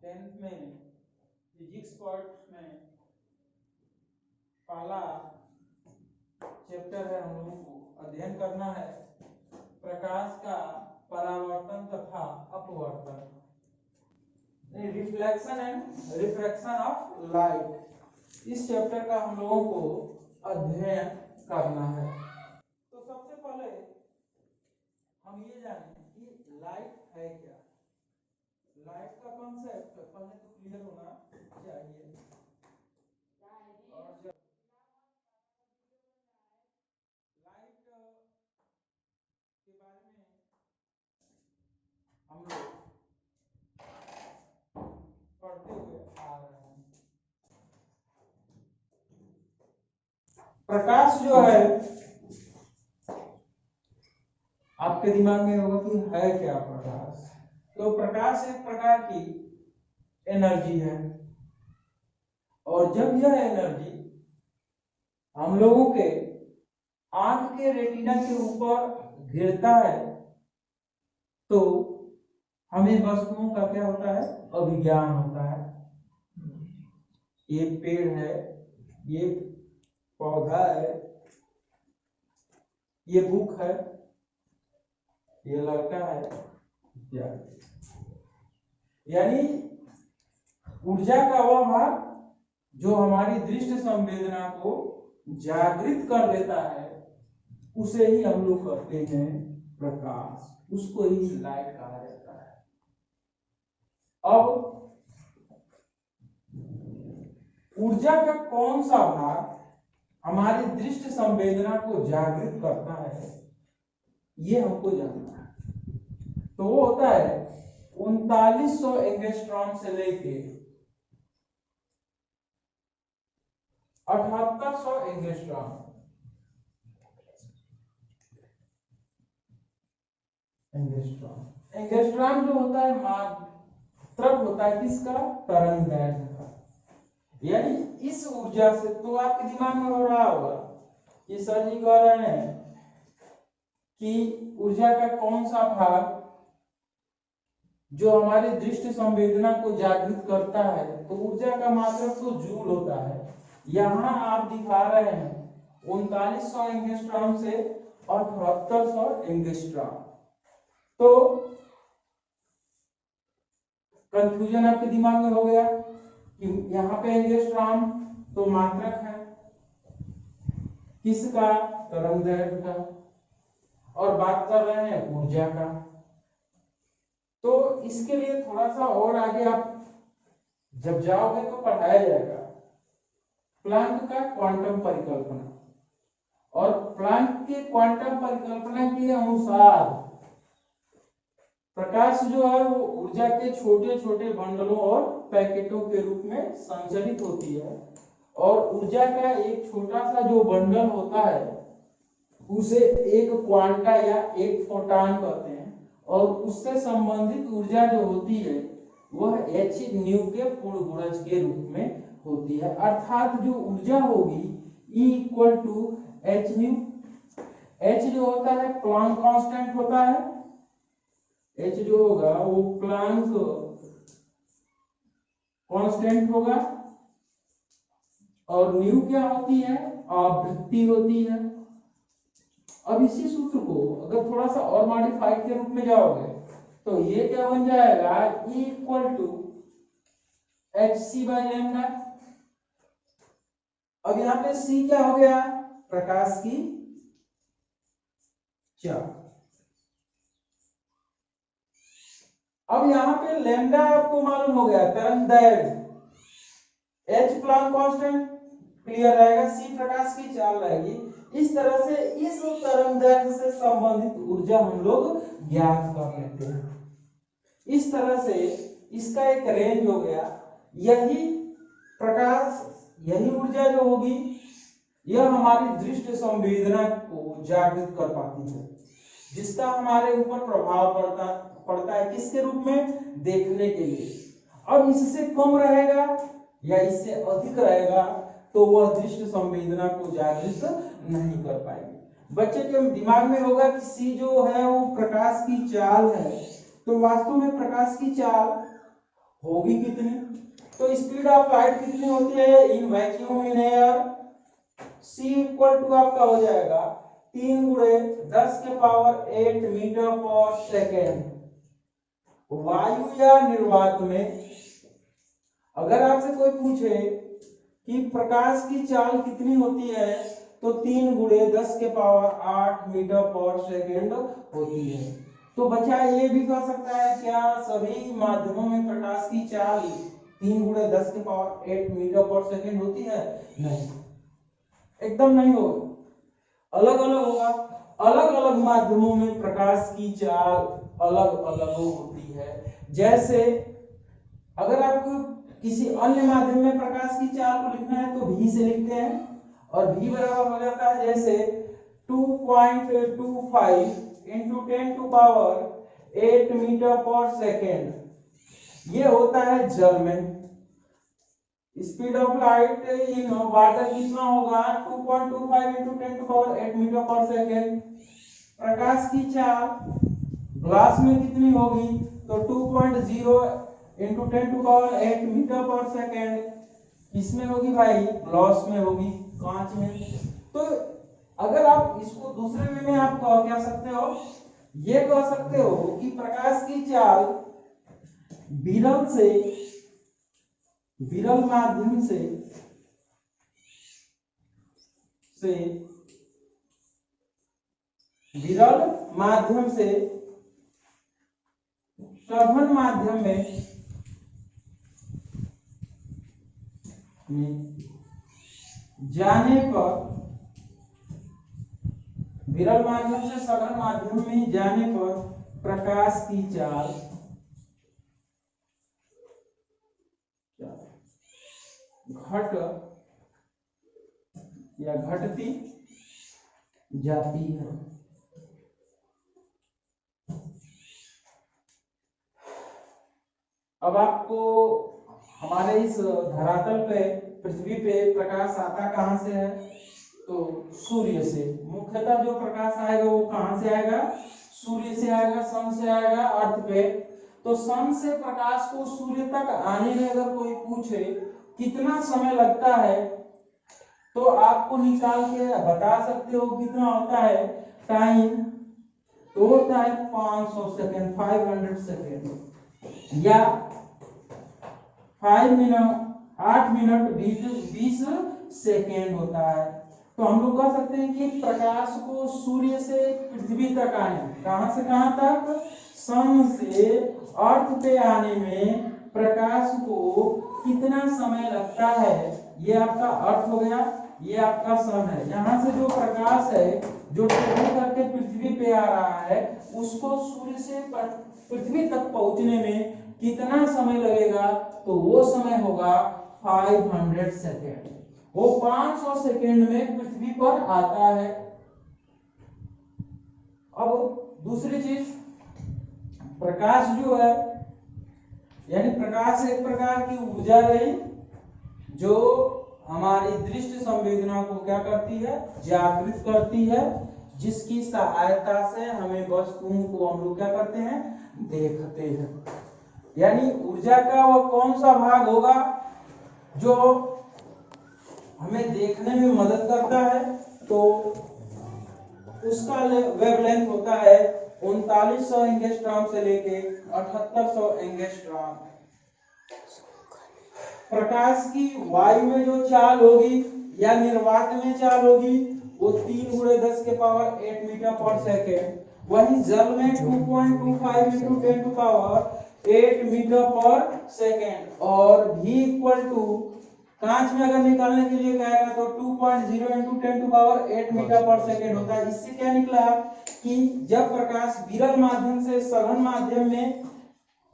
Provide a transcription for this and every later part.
10th में physics part में पहला चैप्टर है, हम लोगों को अध्ययन करना है प्रकाश का परावर्तन तथा अपवर्तन, reflection and refraction of light. इस चैप्टर का हम लोगों को अध्ययन करना है। तो सबसे पहले हम ये जानें कि लाइट है क्या। लाइट का कॉन्सेप्ट पहले तो क्लियर होना चाहिए। और जब लाइट के बारे में हम लोग पढ़ते हुए आ रहे हैं, प्रकाश जो है आपके दिमाग में होगा कि है क्या प्रकाश। तो प्रकाश एक प्रकार की एनर्जी है, और जब यह एनर्जी हम लोगों के आंख के रेटिना के ऊपर गिरता है तो हमें वस्तुओं का क्या होता है, अभिज्ञान होता है। ये पेड़ है, ये पौधा है, ये बुक है, ये लड़का है इत्यादि। यानी ऊर्जा का वह भाग जो हमारी दृष्टि संवेदना को जागृत कर देता है उसे ही हम लोग कहते हैं प्रकाश, उसको ही लाइट कहा जाता है। अब ऊर्जा का कौन सा भाग हमारी दृष्टि संवेदना को जागृत करता है ये हमको जानना है। तो वो होता है 3900 एंगस्ट्रॉम से लेके 7800 एंगस्ट्रॉम। एंगस्ट्रॉम जो होता है मात्रक होता है किसका, तरंग दैर्ध्य का। यानी इस ऊर्जा से, तो आपके दिमाग में हो रहा होगा कि सर जी कह रहे हैं कि ऊर्जा का कौन सा भाग जो हमारी दृष्टि संवेदना को जागृत करता है, तो ऊर्जा का मात्रक तो जूल होता है। यहाँ आप दिखा रहे हैं 3900 एंगस्ट्रॉम से 7800 एंगस्ट्रॉम। तो कंफ्यूजन आपके दिमाग में हो गया कि यहाँ पे एंगस्ट्रॉम तो मात्रक है किसका, तरंगदैर्घ्य का, और बात कर रहे हैं ऊर्जा का। तो इसके लिए थोड़ा सा और आगे आप जब जाओगे तो पढ़ाया जाएगा प्लांक का क्वांटम परिकल्पना, और प्लांक के क्वांटम परिकल्पना के अनुसार प्रकाश जो है वो ऊर्जा के छोटे छोटे बंडलों और पैकेटों के रूप में संचरित होती है, और ऊर्जा का एक छोटा सा जो बंडल होता है उसे एक क्वांटा या एक फोटॉन कहते हैं, और उससे संबंधित ऊर्जा जो होती है वह h न्यू के पूर्ण गुणज के रूप में होती है। अर्थात जो ऊर्जा होगी E equal to h nu. h जो होता है प्लांक कांस्टेंट होता है, h जो होगा वो प्लांक कांस्टेंट होगा, और न्यू क्या होती है, आवृत्ति होती है। अब इसी सूत्र को अगर थोड़ा सा और मॉडिफाइड के रूप में जाओगे तो ये क्या बन जाएगा, E equal to h c by lambda. अब यहाँ पे C क्या हो गया, प्रकाश की चाल। अब यहाँ पे लैम्डा आपको मालूम हो गया तरंगदैर्घ्य, H प्लांक कांस्टेंट क्लियर रहेगा, C प्रकाश की चाल रहेगी। इस तरह से इस तरंगदैर्घ्य से संबंधित ऊर्जा हम लोग ज्ञात कर लेते हैं। इस तरह से इसका एक रेंज हो गया। यही प्रकाश, यही ऊर्जा जो होगी यह हमारी दृष्टि संवेदना को जागृत कर पाती है, जिसका हमारे ऊपर प्रभाव पड़ता है किसके रूप में, देखने के लिए। अब इससे कम रहेगा या इससे अधिक रहेगा तो वह दृष्टि संवेदना को जागृत नहीं कर पाएगी। बच्चे के दिमाग में होगा कि C जो है वो प्रकाश की चाल है, तो वास्तव में प्रकाश की चाल होगी कितनी? तो स्पीड ऑफ लाइट कितनी होती है in vacuum in air? c equal to आपका हो जाएगा 3 गुणे 10 के पावर 8 मीटर पर सेकेंड। वायु या निर्वात में अगर आपसे कोई पूछे कि प्रकाश की चाल कितनी होती है तो 3 गुणे 10 के पावर 8 मीटर पर सेकेंड होती है। तो बच्चा ये भी कह सकता है क्या सभी माध्यमों में प्रकाश की चाल 3 गुणे 10 के पावर 8 मीटर पर सेकेंड होती है? नहीं, एकदम नहीं होगा, अलग अलग होगा। अलग अलग माध्यमों में प्रकाश की चाल अलग अलग होती है। जैसे अगर आपको किसी अन्य माध्यम में प्रकाश की चाल को लिखना है तो v से लिखते हैं और v बराबर हो जाता है जैसे 2.25 इंटू 10 टू पावर 8 मीटर पर सेकेंड। ये होता है जल में। Speed of light in water कितना होगा? 2.25 इंटू 10 टू पावर 8 मीटर पर सेकेंड। प्रकाश की चाल ग्लास में कितनी होगी? तो 2.0 इंटू 10 टू पावर 8 मीटर पर सेकेंड। इसमें होगी भाई, ग्लास में होगी, कांच में। तो अगर आप इसको दूसरे वे में आप क्या सकते हो, ये कह सकते हो कि प्रकाश की चाल विरल माध्यम से विरल माध्यम से सघन माध्यम में जाने पर, विरल माध्यम से सघन माध्यम में जाने पर प्रकाश की चाल घट या घटती जाती है। अब आपको हमारे इस धरातल पे, पृथ्वी पे प्रकाश आता कहां से है? तो सूर्य से। मुख्यतः जो प्रकाश आएगा वो कहां से आएगा? सूर्य से आएगा, सन से आएगा अर्थ पे। तो सन से प्रकाश को सूर्य तक आने में अगर कोई पूछे कितना समय लगता है तो आपको निकाल के बता सकते हो कितना होता है टाइम। तो होता है 500 सेकेंड, 500 सेकेंड, या 8 मिनट 20 सेकेंड होता है। तो हम लोग कह सकते हैं कि प्रकाश को सूर्य से पृथ्वी तक आने, कहां से कहां तक? सन से अर्थ पे आने में प्रकाश को कितना समय लगता है। ये आपका अर्थ हो गया, ये आपका सन है। यहाँ से जो प्रकाश है जो ट्रेवल करके पृथ्वी पे आ रहा है उसको सूर्य से पृथ्वी तक पहुंचने में कितना समय लगेगा? तो वो समय होगा 500 सेकेंड। वो 500 सेकेंड में पृथ्वी पर आता है। अब दूसरी चीज, प्रकाश जो है, यानी प्रकाश एक प्रकार की ऊर्जा रही जो हमारी दृष्टि संवेदना को क्या करती है? जागृत करती है, जिसकी सहायता से हमें वस्तुओं को हम लोग क्या करते हैं? देखते हैं। यानी ऊर्जा का वो कौन सा भाग होगा जो हमें देखने में मदद करता है? तो उसका वेवलेंथ होता है 3900 एंगस्ट्रॉम से लेके 7800 एंगस्ट्रॉम। प्रकाश की वायु में जो चाल होगी या निर्वात में चाल होगी वो 3 गुणे 10 के पावर 8 मीटर पर सेकेंड। वही जल में 2.25 इंटू 10 टू पावर 8 मीटर पर सेकेंड। और v इक्वल टू, कांच में अगर निकालने के लिए कहेगा तो 2.0 इंटू 10 टू पावर 8 मीटर पर सेकेंड होता है। इससे क्या निकला कि जब प्रकाश विरल माध्यम से सघन माध्यम में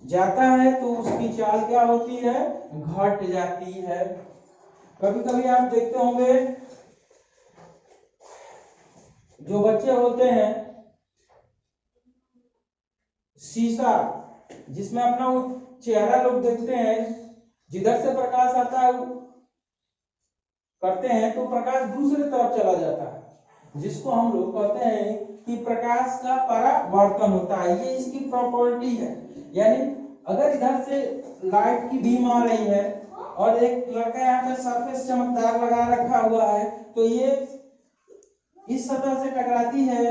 जाता है तो उसकी चाल क्या होती है? घट जाती है। कभी कभी आप देखते होंगे जो बच्चे होते हैं शीशा जिसमें अपना वो चेहरा लोग देखते हैं, जिधर से प्रकाश आता है करते हैं तो प्रकाश दूसरी तरफ चला जाता है, जिसको हम लोग कहते हैं कि प्रकाश का परावर्तन होता है। ये इसकी प्रॉपर्टी है। यानी अगर इधर से लाइट की बीम आ रही है और एक लड़का यहाँ पे सरफेस चमकदार लगा रखा हुआ है, तो ये इस सतह से टकराती है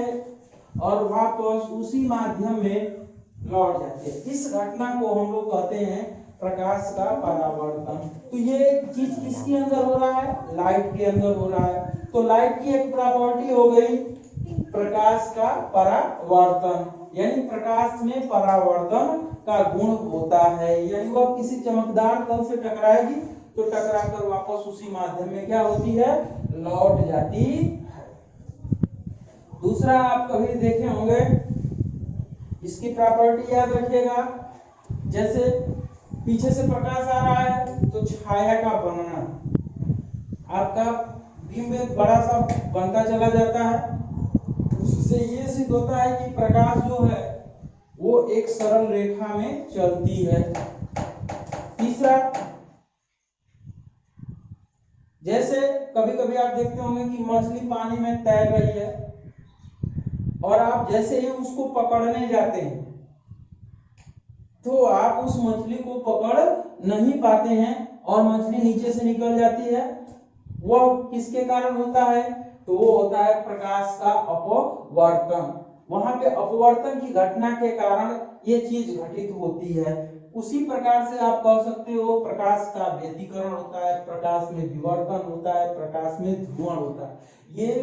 और वापस उसी माध्यम में लौट जाती है। इस घटना को हम लोग कहते हैं प्रकाश का परावर्तन। तो ये चीज किसके अंदर हो रहा है? लाइट के अंदर हो रहा है। तो लाइट की एक प्रॉपर्टी हो गई प्रकाश का परावर्तन, यानी प्रकाश में परावर्तन का गुण होता है, यानी वह किसी चमकदार तल से टकराएगी तो टकराकर वापस उसी माध्यम में क्या होती है? लौट जाती है। दूसरा आप कभी देखे होंगे, इसकी प्रॉपर्टी याद रखिएगा, जैसे पीछे से प्रकाश आ रहा है तो छाया का बनना, आपका बीम एक बड़ा सा बनता चला जाता है, उससे ये सिद्ध होता है कि प्रकाश जो है वो एक सरल रेखा में चलती है। तीसरा, जैसे कभी कभी आप देखते होंगे कि मछली पानी में तैर रही है और आप जैसे ही उसको पकड़ने जाते हैं तो आप उस मछली को पकड़ नहीं पाते हैं और मछली नीचे से निकल जाती है। वह किसके कारण होता है? तो वो होता है प्रकाश का अपवर्तन। वहां पे अपवर्तन की घटना के कारण ये चीज घटित होती है। उसी प्रकार से आप कह सकते हो प्रकाश का व्यतिकरण होता है, प्रकाश में विवर्तन होता है, प्रकाश में ध्रुवण होता है। ये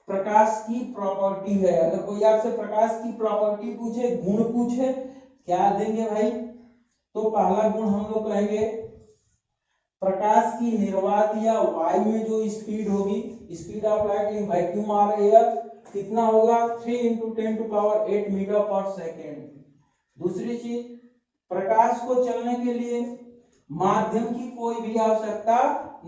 प्रकाश की प्रॉपर्टी है। अगर कोई आपसे प्रकाश की प्रॉपर्टी पूछे, गुण पूछे, क्या देंगे भाई? तो पहला गुण हम लोग कहेंगे प्रकाश की निर्वात या वायु में जो स्पीड होगी, speed of light in vacuum और एयर, कितना होगा? 3 × 10⁸ मीटर पर सेकेंड। दूसरी चीज, प्रकाश को चलने के लिए माध्यम की कोई भी आवश्यकता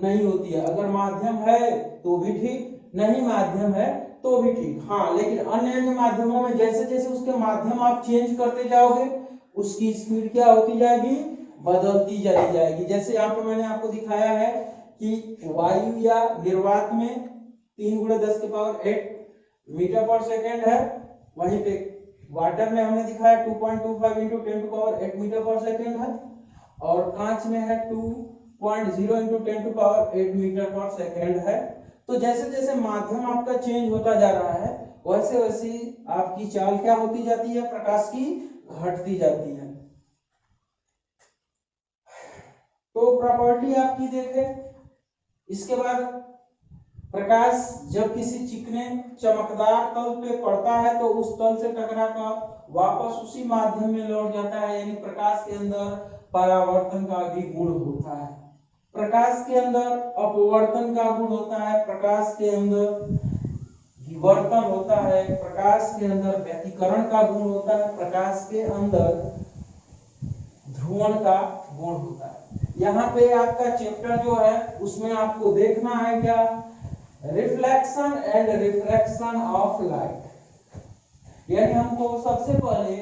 नहीं होती है। अगर माध्यम है तो भी ठीक, नहीं माध्यम है तो भी ठीक। हाँ, लेकिन अन्य माध्यमों में जैसे जैसे उसके माध्यम आप चेंज करते जाओगे उसकी स्पीड क्या होती जाएगी? बदलती चली जाएगी। जैसे यहाँ पर मैंने आपको दिखाया है कि वायु या निर्वात में 3 × 10⁸ मीटर पर सेकेंड है, वहीं पे वाटर में हमने दिखाया 2.25 × 10⁸ मीटर पर सेकेंड है, और कांच में है 2.0 × 10⁸ मीटर पर सेकेंड है। तो जैसे जैसे माध्यम आपका चेंज होता जा रहा है वैसे वैसे आपकी चाल क्या होती जाती है? प्रकाश की घटती जाती है। तो प्रॉपर्टी आपकी देखें। इसके बाद प्रकाश जब किसी चिकने चमकदार तल पे पड़ता है तो उस तल से टकराकर वापस उसी माध्यम में लौट जाता है, यानी प्रकाश के अंदर परावर्तन का भी गुण होता है। प्रकाश के अंदर अपवर्तन का गुण होता है, प्रकाश के अंदर विवर्तन होता है, प्रकाश के अंदर व्यतिकरण का गुण होता है, प्रकाश के अंदर ध्रुवण का गुण होता है। यहाँ पे आपका चैप्टर जो है उसमें आपको देखना है क्या? Reflection and refraction of light, यानी हमको सबसे पहले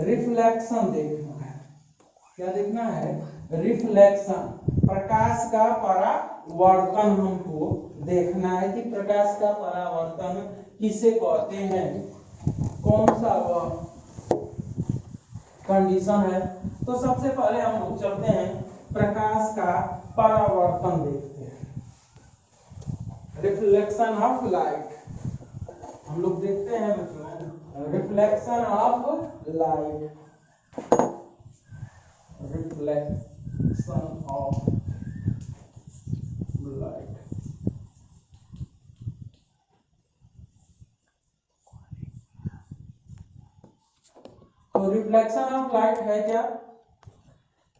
रिफ्लेक्शन देखना है। क्या देखना है? रिफ्लेक्शन, प्रकाश का परावर्तन हमको देखना है कि प्रकाश का परावर्तन किसे कहते हैं, कौन सा वह कंडीशन है। तो सबसे पहले हम लोग चलते हैं प्रकाश का परावर्तन देखते हैं, रिफ्लेक्शन ऑफ लाइट। हम लोग देखते हैं बच्चों reflection of light, reflection of light. तो रिफ्लेक्शन ऑफ लाइट है क्या?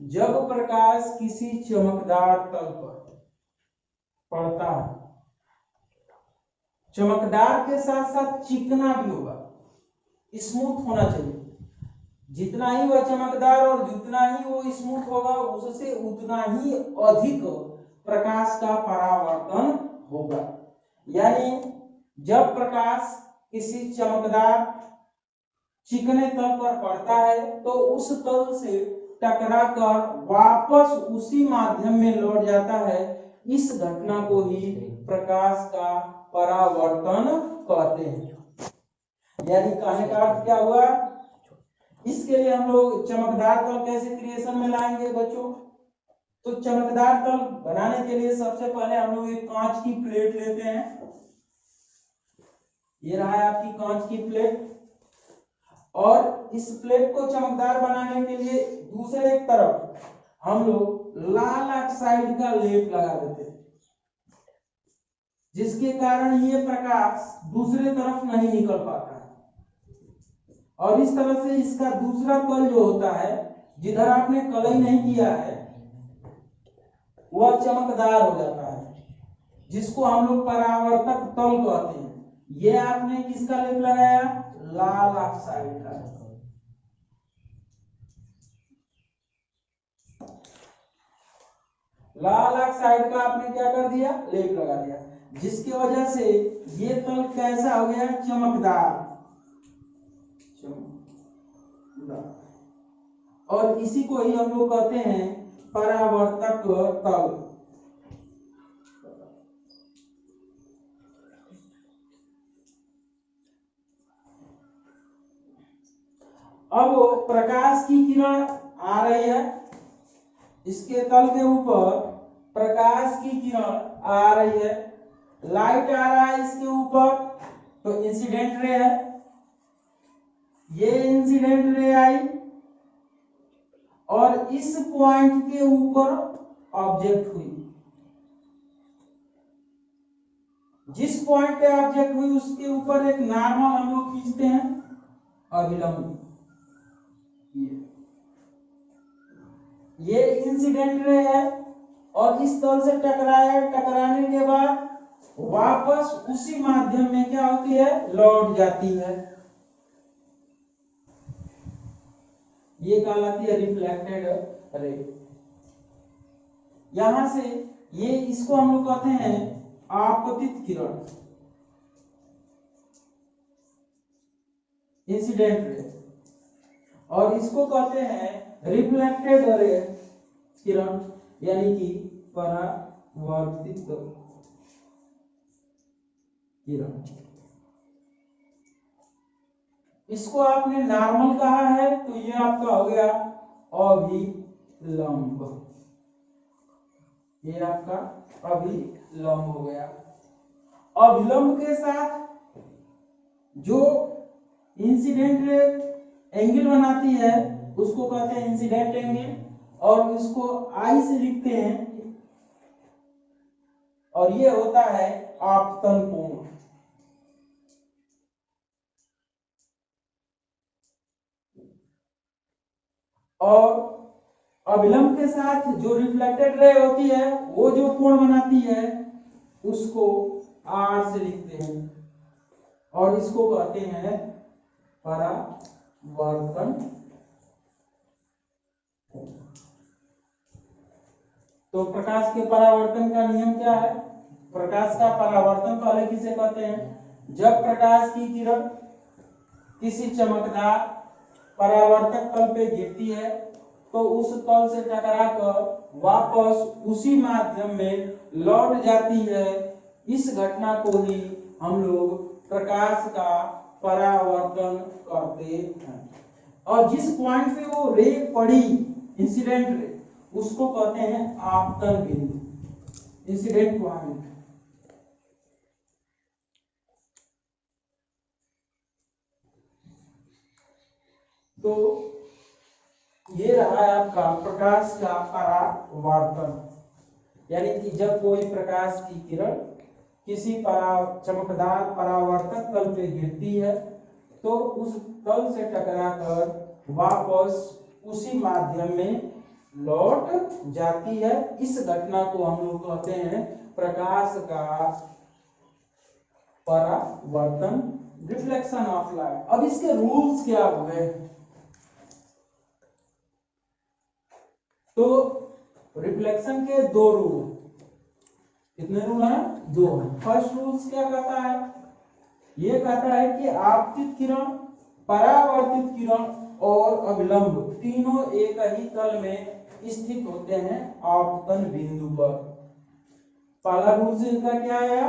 जब प्रकाश किसी चमकदार तल पर पड़ता है, चमकदार के साथ साथ चिकना भी होगा, स्मूथ होना चाहिए। जितना ही वह चमकदार और जितना ही वो स्मूथ होगा उससे उतना ही अधिक प्रकाश का परावर्तन होगा। यानी जब प्रकाश किसी चमकदार चिकने तल पर पड़ता है तो उस तल से टकराकर वापस उसी माध्यम में लौट जाता है। इस घटना को ही प्रकाश का परावर्तन कहते हैं। यानी कहने का अर्थ क्या हुआ इसके लिए हम लोग चमकदार तल कैसे क्रिएशन में लाएंगे बच्चों? तो चमकदार तल बनाने के लिए सबसे पहले हम लोग एक कांच की प्लेट लेते हैं। ये रहा है आपकी कांच की प्लेट, और इस प्लेट को चमकदार बनाने के लिए दूसरे एक तरफ हम लोग लाल ऑक्साइड का लेप लगा देते हैं, जिसके कारण ये प्रकाश दूसरे तरफ नहीं निकल पाता है, और इस तरह से इसका दूसरा तल जो होता है, जिधर आपने कलई नहीं किया है, वह चमकदार हो जाता है, जिसको हम लोग परावर्तक तल कहते हैं। ये आपने किसका लेप लगाया? लाल ऑक्साइड का। लाल ऑक्साइड का आपने क्या कर दिया? लेप लगा दिया, जिसकी वजह से ये तल कैसा हो गया? चमकदार। और इसी को ही हम लोग कहते हैं परावर्तक तल। अब प्रकाश की किरण आ रही है, इसके तल के ऊपर प्रकाश की किरण आ रही है, लाइट आ रहा है इसके ऊपर, तो इंसिडेंट रे है। ये इंसिडेंट रे आई और इस पॉइंट के ऊपर ऑब्जेक्ट हुई। जिस पॉइंट पे ऑब्जेक्ट हुई उसके ऊपर एक नॉर्मल हम लोग खींचते हैं, अभिलंब। ये इंसिडेंट रे है और इस तल से टकराया, टकराने के बाद वापस उसी माध्यम में क्या होती है? लौट जाती है। ये कहलाती है रिफ्लेक्टेड रे। यहां से ये इसको हम लोग कहते हैं आपतित किरण, इंसिडेंट रे, और इसको कहते हैं रिफ्लेक्टेड रे किरण, यानी कि परावर्तित किरण। इसको आपने नॉर्मल कहा है, तो ये आपका हो गया अभिलंब। ये आपका अभिलंब हो गया। अभिलंब के साथ जो इंसिडेंट रे एंगल बनाती है उसको कहते हैं इंसिडेंट एंगल, और इसको आई से लिखते हैं, और ये होता है आपतन कोण। और अभिलंब के साथ जो रिफ्लेक्टेड रे होती है वो जो कोण बनाती है उसको आर से लिखते हैं, और इसको कहते हैं परावर्तन। तो प्रकाश के परावर्तन का नियम क्या है? प्रकाश का परावर्तन पहले किसे कहते हैं? जब प्रकाश की किरण किसी चमकदार परावर्तक तल पे गिरती है तो उस तल से टकराकर वापस उसी माध्यम में लौट जाती है। इस घटना को ही हम लोग प्रकाश का परावर्तन कहते हैं। और जिस पॉइंट पे वो रे पड़ी, इंसिडेंट रे, उसको कहते हैं आपतन बिंदु, इंसिडेंट पॉइंट। तो ये रहा है आपका प्रकाश का परावर्तन, यानी कि जब कोई प्रकाश की किरण किसी चमकदार परावर्तक तल पे गिरती है तो उस तल से टकराकर वापस उसी माध्यम में लौट जाती है। इस घटना को हम लोग कहते हैं प्रकाश का परावर्तन, रिफ्लेक्शन ऑफ लाइट। अब इसके रूल्स क्या हुए? तो रिफ्लेक्शन के दो रूल, कितने रूल हैं? दो हैं। फर्स्ट रूल्स क्या कहता है? ये कहता है कि आपतित किरण, परावर्तित किरण और अभिलंब तीनों एक ही तल में स्थित होते हैं आपतन बिंदु पर। पहला रूल से इनका क्या आया?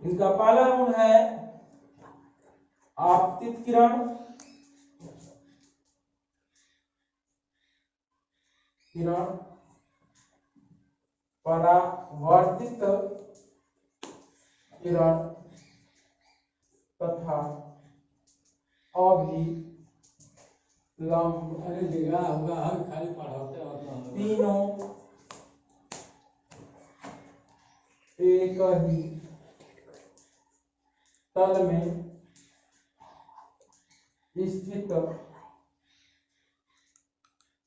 इनका पहला रूल है आपतित किरण किरण परावर्तित किरण तथा अभिलंब अरे लिखा होगा हम खाली पढ़ाते होते तीनों एक ही तल में स्थित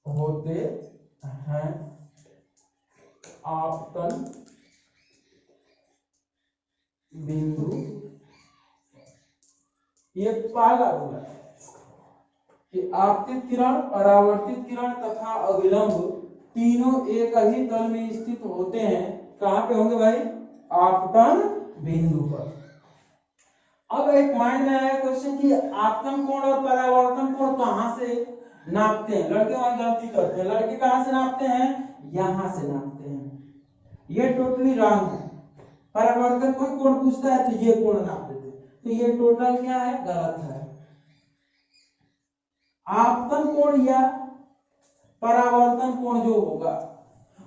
होते हैं। आपतन बिंदु, ये पहला रूल है कि आपतित किरण, परावर्तित किरण तथा अभिलंब तीनों एक ही तल में स्थित होते हैं। कहां पे होंगे भाई? आपतन बिंदु पर। अब एक माइंड में आया क्वेश्चन कि आपतन कोण और परावर्तन कोण कहां से नापते हैं? लड़के वहां गलती करते हैं। लड़के कहां से नापते हैं? यहां से नापते हैं। ये टोटली रॉन्ग है। परावर्तन कोई कोण पूछता है तो ये कोण नाप देते, तो ये टोटल क्या है? गलत है। आपतन कोण या परावर्तन कोण जो होगा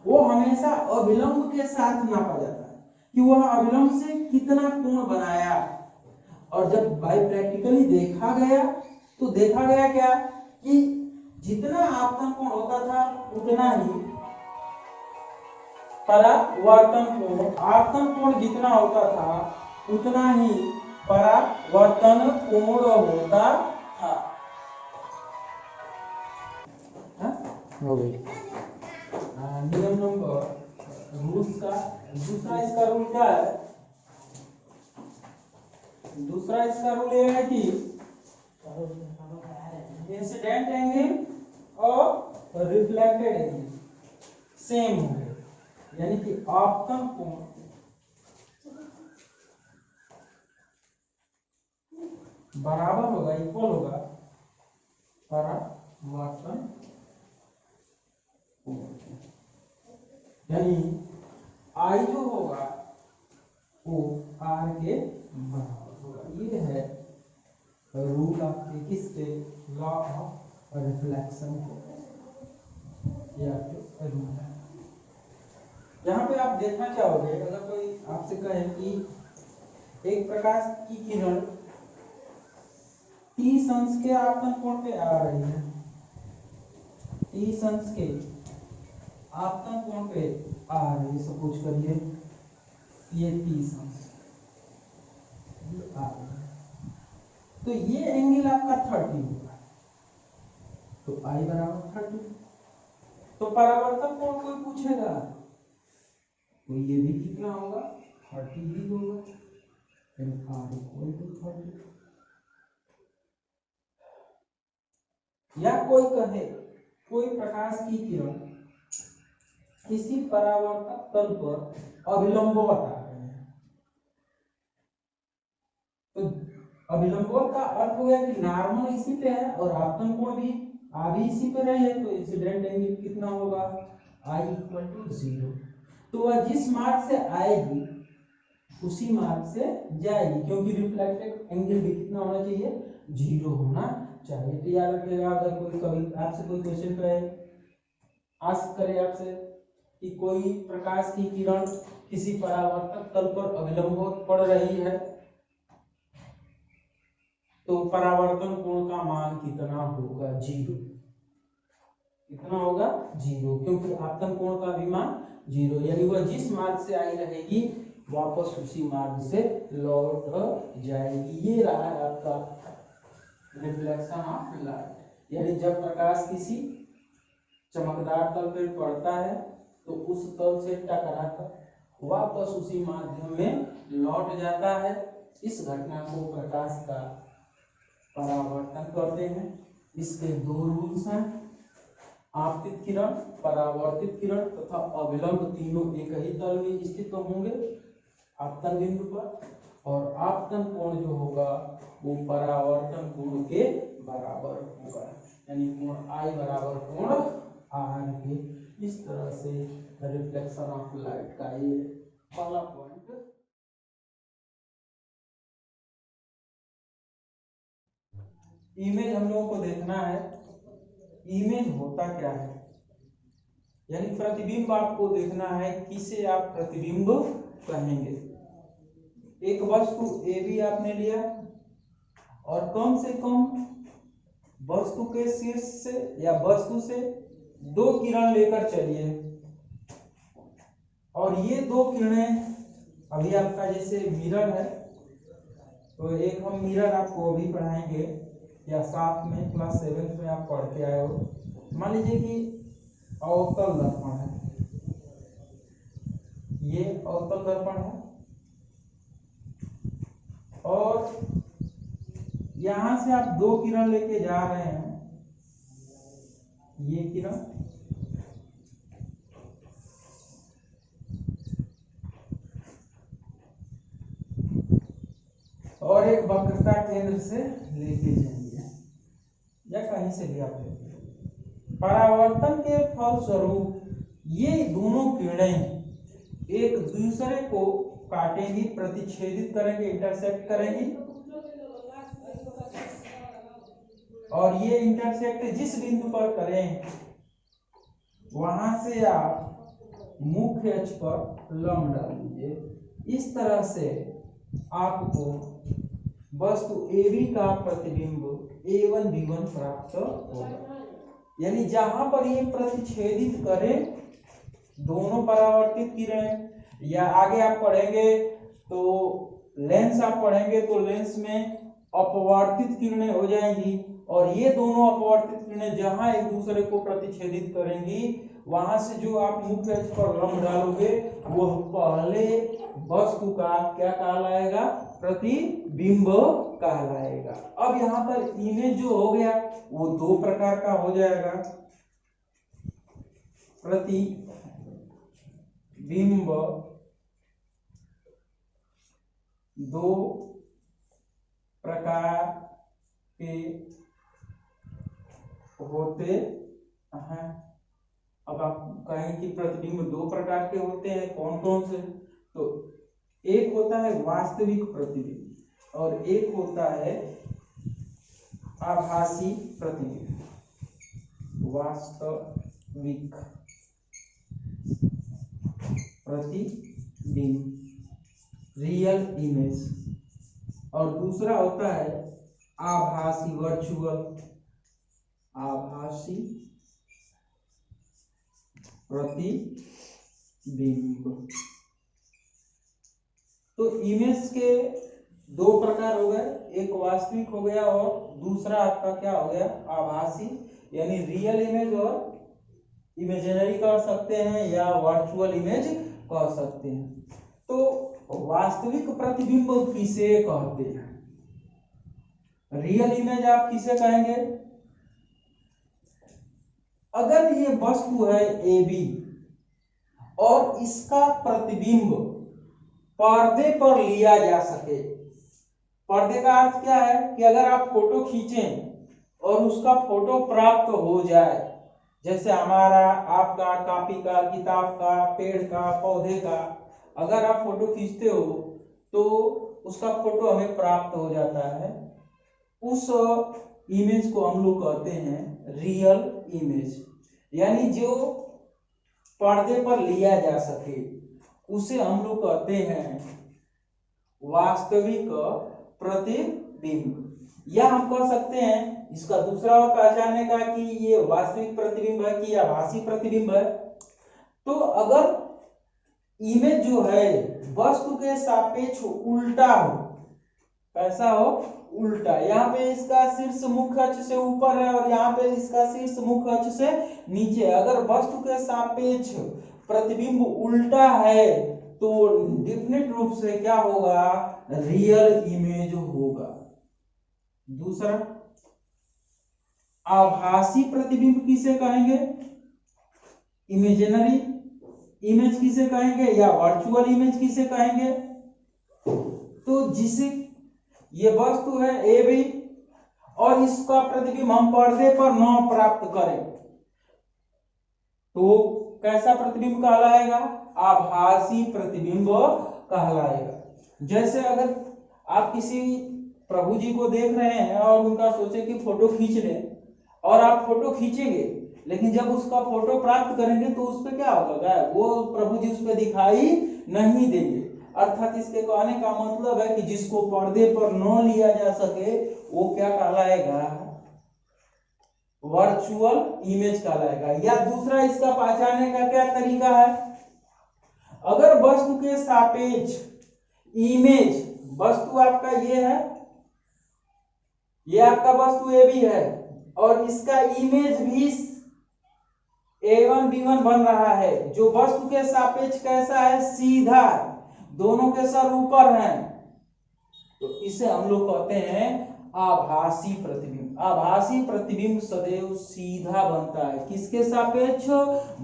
वो हमेशा अभिलंब के साथ नापा जाता है कि वह अभिलंब से कितना कोण बनाया। और जब भाई प्रैक्टिकली देखा गया तो देखा गया क्या कि जितना आपतन कोण होता था उतना ही परावर्तन कोण, आपतन कोण जितना होता था उतना ही परावर्तन कोण होता था। हो गई। नियम नंबर रूल्स का दूसरा इसका रूल क्या है? दूसरा इसका रूल ये है कि इंसिडेंट एंगल और रिफ्लेक्टेड एंगल सेम होंगे, यानी कि आपतन कोण बराबर होगा, इक्वल होगा परावर्तन कोण। यानी आई जो होगा वो आर के बराबर होगा। ये है रूल आपके किसके? लॉ ऑफ रिफ्लेक्शन को, ये आपके रूल है। यहाँ पे आप देखना चाहोगे, अगर कोई आपसे कहे कि एक प्रकाश की किरण 30 अंश के आपतन कोण पे आ रही है, 30 अंश के आपतन कोण पे आ रही है, सपोज करिए ये 30 अंश आ रही है, तो ये एंगल आपका 30 होगा, तो आई बराबर 30। तो परावर्तन कोण कोई पूछेगा तो ये भी कितना होगा? 30 ही होगा। R equal to 30। या कोई कहे कोई प्रकाश की किरण किसी परावर्तक तल पर अभिलंबवत आ रहे हैं, तो अभिलंबवत का अर्थ हो गया कि नॉर्मल इसी पे है और आपतन कोण भी आ भी इसी पे रही है, तो इंसिडेंट एंगल कितना होगा? I equal to 0। तो वह जिस मार्ग से आएगी उसी मार्ग से जाएगी, क्योंकि रिफ्लेक्टेड एंगल भी कितना होना चाहिए? 0 होना चाहिए। तो याद रखिएगा, अगर कोई कभी आपसे कोई क्वेश्चन करे, आस्क करे आपसे कि कोई प्रकाश की किरण किसी परावर्तक तल पर अभिलंब पड़ रही है, तो परावर्तन कोण का मान कितना होगा? 0। कितना होगा? 0, क्योंकि आपतन कोण का भी मान 0, यानी वह जिस मार्ग से आई रहेगी वापस उसी मार्ग से लौट जाएगी। ये रहा है आपका रिफ्लेक्शन ऑफ लाइट। यानी जब प्रकाश किसी चमकदार तल पर पड़ता है तो उस तल से टकराकर वापस उसी माध्यम में लौट जाता है। इस घटना को प्रकाश का परावर्तन कहते हैं। इसके दो रूल्स हैं, आपतित किरण, परावर्तित किरण तथा अभिलंब तीनों एक ही तल में स्थित होंगे आपतन बिंदु पर, और आपतन कोण जो होगा वो परावर्तन कोण के बराबर होगा, यानी कोण आई बराबर कोण आर के। इस तरह से रिफ्लेक्शन ऑफ लाइट का ये पहला पॉइंट। इमेज हम लोगों को देखना है, इमेज होता क्या है। यानी प्रतिबिंब आपको देखना है किसे आप प्रतिबिंब कहेंगे। एक वस्तु ए बी आपने लिया और कम से कम वस्तु के शीर्ष से या वस्तु से 2 किरण लेकर चलिए, और ये 2 किरणें अभी आपका जैसे मिरर है, तो एक हम मिरर आपको अभी पढ़ाएंगे या साथ में क्लास 7 में आप पढ़ के आए हो। मान लीजिए कि अवतल दर्पण है, ये अवतल दर्पण है और यहां से आप 2 किरण लेके जा रहे हैं, ये किरण और एक वक्रता केंद्र से लेके जाइए या कहीं से भी आप लेके, परावर्तन के फलस्वरूप ये दोनों किरणें एक दूसरे को काटेंगी, प्रतिच्छेदित करेंगे, इंटरसेक्ट करेंगी, और ये इंटरसेक्ट जिस बिंदु पर करें वहां से आप मुख्य अक्ष पर लंब डाल दीजिए। इस तरह से आपको वस्तु AB का प्रतिबिंब A1 B1 प्राप्त होगा। यानी जहां पर ये प्रतिच्छेदित करें दोनों परावर्तित किरणें, या आगे आप पढ़ेंगे तो लेंस आप पढ़ेंगे तो लेंस में अपवर्तित किरणें हो जाएंगी, और ये दोनों अपवर्तित किरणें जहां एक दूसरे को प्रतिच्छेदित करेंगी वहां से जो आप मुख्य अक्ष पर लंब डालोगे वह पहले वस्तु का क्या कहलाएगा, प्रतिबिंब कहलाएगा। अब यहाँ पर इमेज जो हो गया वो 2 प्रकार का हो जाएगा, प्रतिबिंब 2 प्रकार के होते हैं। अब आप कहें कि प्रतिबिंब 2 प्रकार के होते हैं, कौन कौन से, तो एक होता है वास्तविक प्रतिबिंब और एक होता है आभासी प्रतिबिंब। वास्तविक प्रतिबिंब रियल इमेज, और दूसरा होता है आभासी वर्चुअल, आभासी प्रतिबिंब। तो इमेज के 2 प्रकार हो गए, एक वास्तविक हो गया और दूसरा आपका क्या हो गया, आभासी, यानी रियल इमेज और इमेजिनरी कर सकते हैं या वर्चुअल इमेज कर सकते हैं। तो वास्तविक प्रतिबिंब किसे कहते हैं, रियल इमेज आप किसे कहेंगे, अगर ये वस्तु है AB और इसका प्रतिबिंब पर्दे पर लिया जा सके। पर्दे का अर्थ क्या है कि अगर आप फोटो खींचें और उसका फोटो प्राप्त हो जाए, जैसे हमारा आपका कॉपी का, किताब का, पेड़ का, पौधे का, अगर आप फोटो खींचते हो तो उसका फोटो हमें प्राप्त हो जाता है, उस इमेज को हम लोग कहते हैं रियल इमेज। यानी जो पर्दे पर लिया जा सके उसे हम लोग कहते हैं वास्तविक प्रतिबिंब। या हम कह सकते हैं इसका दूसरा और पहचानने का कि ये वास्तविक प्रतिबिंब है कि आभासी प्रतिबिंब है। तो अगर इमेज जो है वस्तु के सापेक्ष उल्टा हो, कैसा हो, उल्टा, यहाँ पे इसका शीर्ष मुख्य अक्ष से ऊपर है और यहाँ पे इसका शीर्ष मुख्य अक्ष से नीचे। अगर वस्तु के सापेक्ष प्रतिबिंब उल्टा है तो डेफिनेट रूप से क्या होगा, रियल इमेज होगा। दूसरा आभासी प्रतिबिंब किसे कहेंगे, इमेजिनरी इमेज किसे कहेंगे या वर्चुअल इमेज किसे कहेंगे। तो जिसे ये वस्तु है AB और इसका प्रतिबिंब हम पर्दे पर न प्राप्त करें तो कैसा प्रतिबिंब कहलाएगा, आभासी प्रतिबिंब कहलाएगा। जैसे अगर आप किसी प्रभु जी को देख रहे हैं और उनका सोचे कि फोटो खींच लें, और आप फोटो खींचेंगे लेकिन जब उसका फोटो प्राप्त करेंगे तो उस पर क्या होगा, वो प्रभु जी उस पर दिखाई नहीं देंगे। अर्थात इसके कहने का मतलब है कि जिसको पर्दे पर न लिया जा सके वो क्या कहलाएगा, वर्चुअल इमेज कहलाएगा। या दूसरा इसका पहचानने का क्या तरीका है, अगर वस्तु के सापेक्ष इमेज, वस्तु आपका ये है, ये आपका वस्तु ए भी है और इसका इमेज भी A1 B1 बन रहा है, जो वस्तु के सापेक्ष कैसा है, सीधा, दोनों के सर ऊपर हैं, तो इसे हम लोग कहते हैं आभासी प्रतिबिंब। आभासी प्रतिबिंब सदैव सीधा बनता है, किसके सापेक्ष,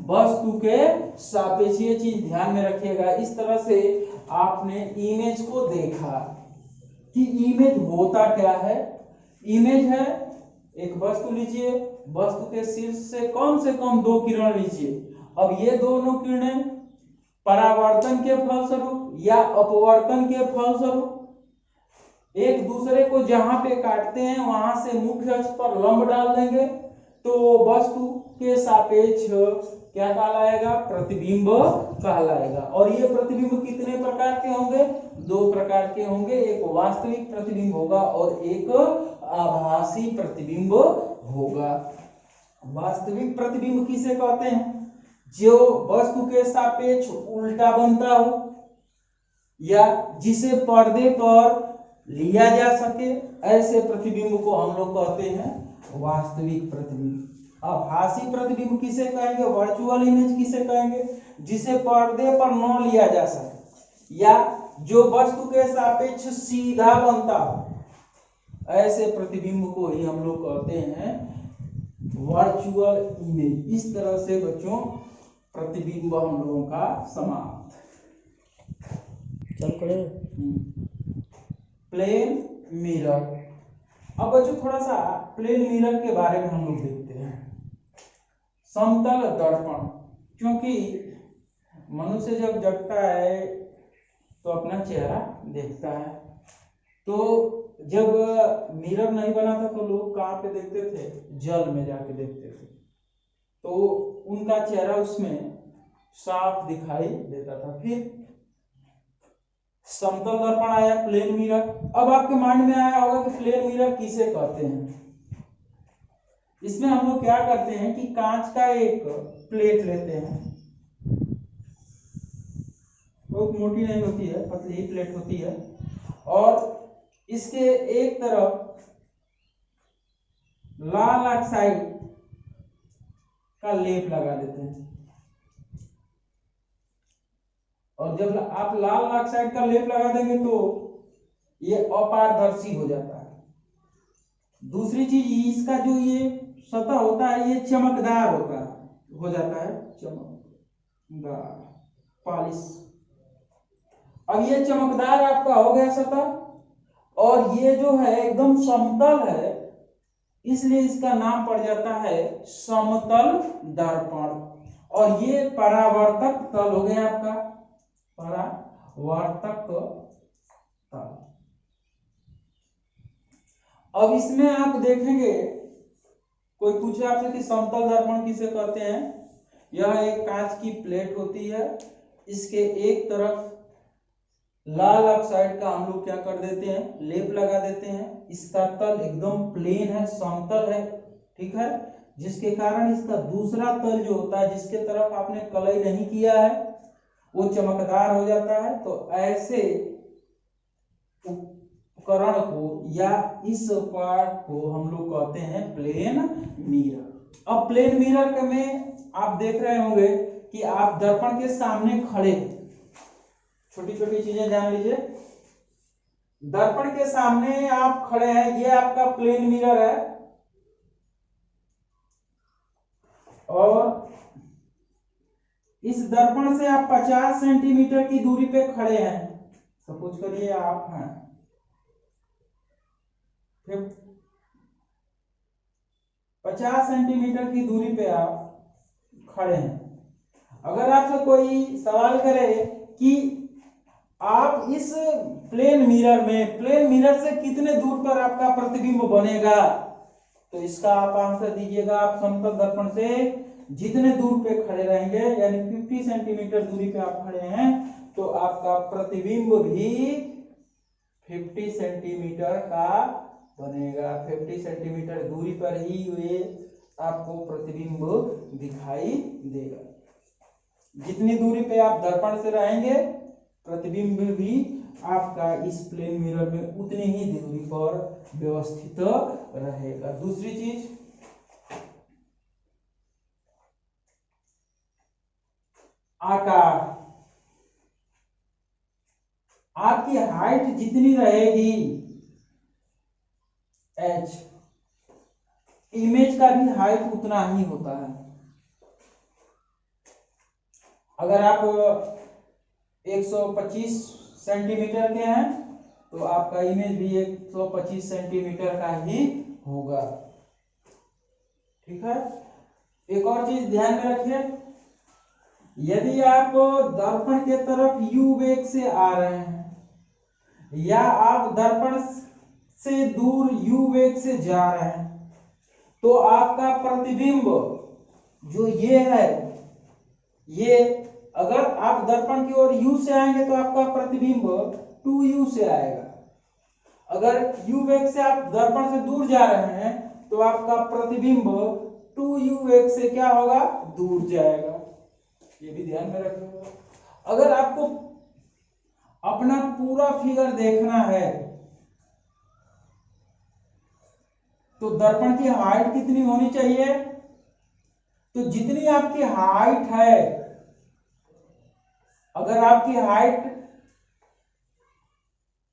वस्तु के सापेक्ष। ये चीज ध्यान में रखिएगा। इस तरह से आपने इमेज को देखा कि इमेज होता क्या है। इमेज है, एक वस्तु लीजिए, वस्तु के शीर्ष से कम 2 किरण लीजिए। अब ये दोनों किरणें परावर्तन के फलस्वरूप या अपवर्तन के फलस्वरूप एक दूसरे को जहां पे काटते हैं वहां से मुख्य अक्ष पर लंब डाल देंगे, तो वस्तु के सापेक्ष क्या कहलाएगा, प्रतिबिंब कहलाएगा। और ये प्रतिबिंब कितने प्रकार के होंगे, 2 प्रकार के होंगे, एक वास्तविक प्रतिबिंब होगा और एक आभासी प्रतिबिंब होगा। वास्तविक प्रतिबिंब किसे कहते हैं, जो वस्तु के सापेक्ष उल्टा बनता हो या जिसे पर्दे पर लिया जा सके, ऐसे प्रतिबिंब को हम लोग कहते हैं वास्तविक प्रतिबिंब। आभासी प्रतिबिंब किसे कहेंगे, वर्चुअल इमेज किसे कहेंगे, जिसे पर्दे पर न लिया जा सके या जो वस्तु के सापेक्ष सीधा बनता हो, ऐसे प्रतिबिंब को ही हम लोग कहते हैं वर्चुअल इमेज। इस तरह से बच्चों प्रतिबिंब हम लोगों का समाप्त। चल करे प्लेन मिरर। अब बच्चों थोड़ा सा प्लेन मिरर के बारे में हम लोग देखते हैं। समतल दर्पण, क्योंकि मनुष्य जब जगता है तो अपना चेहरा देखता है, तो जब मिरर नहीं बना था तो लोग कहाँ पे देखते थे, जल में जाके देखते थे, तो उनका चेहरा उसमें साफ दिखाई देता था। फिर समतल दर्पण आया, प्लेन मिरर। अब आपके माइंड में आया होगा कि प्लेन मिरर किसे कहते हैं। इसमें हम लोग क्या करते हैं कि कांच का एक प्लेट लेते हैं, बहुत मोटी नहीं होती है, पतली ही प्लेट होती है, और इसके एक तरफ लाल ऑक्साइड का लेप लगा देते हैं, और जब आप लाल ऑक्साइड का लेप लगा देंगे तो ये अपारदर्शी हो जाता है। दूसरी चीज, इसका जो ये सतह होता है ये चमकदार होता है, हो जाता है चमकदार, पॉलिश। अब ये चमकदार आपका हो गया सतह, और ये जो है एकदम समतल है, इसलिए इसका नाम पड़ जाता है समतल दर्पण। और ये परावर्तक तल हो गया आपका, परावर्तक तल। अब इसमें आप देखेंगे, कोई पूछे आपसे कि समतल दर्पण किसे कहते हैं, यह एक कांच की प्लेट होती है, इसके एक तरफ लाल ऑक्साइड का हम लोग क्या कर देते हैं, लेप लगा देते हैं। इसका तल एकदम प्लेन है, समतल है, ठीक है, जिसके कारण इसका दूसरा तल जो होता है, जिसके तरफ आपने कलई नहीं किया है, वो चमकदार हो जाता है। तो ऐसे उपकरण को या इस पार्ट को हम लोग कहते हैं प्लेन मिरर। अब प्लेन मिरर में आप देख रहे होंगे कि आप दर्पण के सामने खड़े, छोटी छोटी चीजें जान लीजिए, दर्पण के सामने आप खड़े हैं, ये आपका प्लेन मिरर है, और इस दर्पण से आप 50 सेंटीमीटर की दूरी पे खड़े हैं। सपोज करिए आप हैं, फिर 50 सेंटीमीटर की दूरी पे आप खड़े हैं। अगर आपसे कोई सवाल करे कि आप इस प्लेन मिरर से कितने दूर पर आपका प्रतिबिंब बनेगा, तो इसका आप आंसर दीजिएगा, आप समतल दर्पण से जितने दूर पे खड़े रहेंगे, यानी 50 सेंटीमीटर दूरी पे आप खड़े हैं, तो आपका प्रतिबिंब भी 50 सेंटीमीटर का बनेगा। 50 सेंटीमीटर दूरी पर ही वे आपको प्रतिबिंब दिखाई देगा। जितनी दूरी पे आप दर्पण से रहेंगे, प्रतिबिंब भी आपका इस प्लेन मिरर में उतनी ही दूरी पर व्यवस्थित रहेगा। दूसरी चीज, आकार। आपकी हाइट जितनी रहेगी h, इमेज का भी हाइट उतना ही होता है। अगर आप 125 सेंटीमीटर के हैं तो आपका इमेज भी 125 सेंटीमीटर का ही होगा। ठीक है। एक और चीज ध्यान में रखिए, यदि आप दर्पण के तरफ u वेग से आ रहे हैं या आप दर्पण से दूर u वेग से जा रहे हैं, तो आपका प्रतिबिंब जो ये है, ये अगर आप दर्पण की ओर u से आएंगे तो आपका प्रतिबिंब 2u से आएगा। अगर u वेग से आप दर्पण से दूर जा रहे हैं तो आपका प्रतिबिंब 2u वेग से क्या होगा, दूर जाएगा। ये भी ध्यान में रखिएगा। अगर आपको अपना पूरा फिगर देखना है तो दर्पण की हाइट कितनी होनी चाहिए, तो जितनी आपकी हाइट है, अगर आपकी हाइट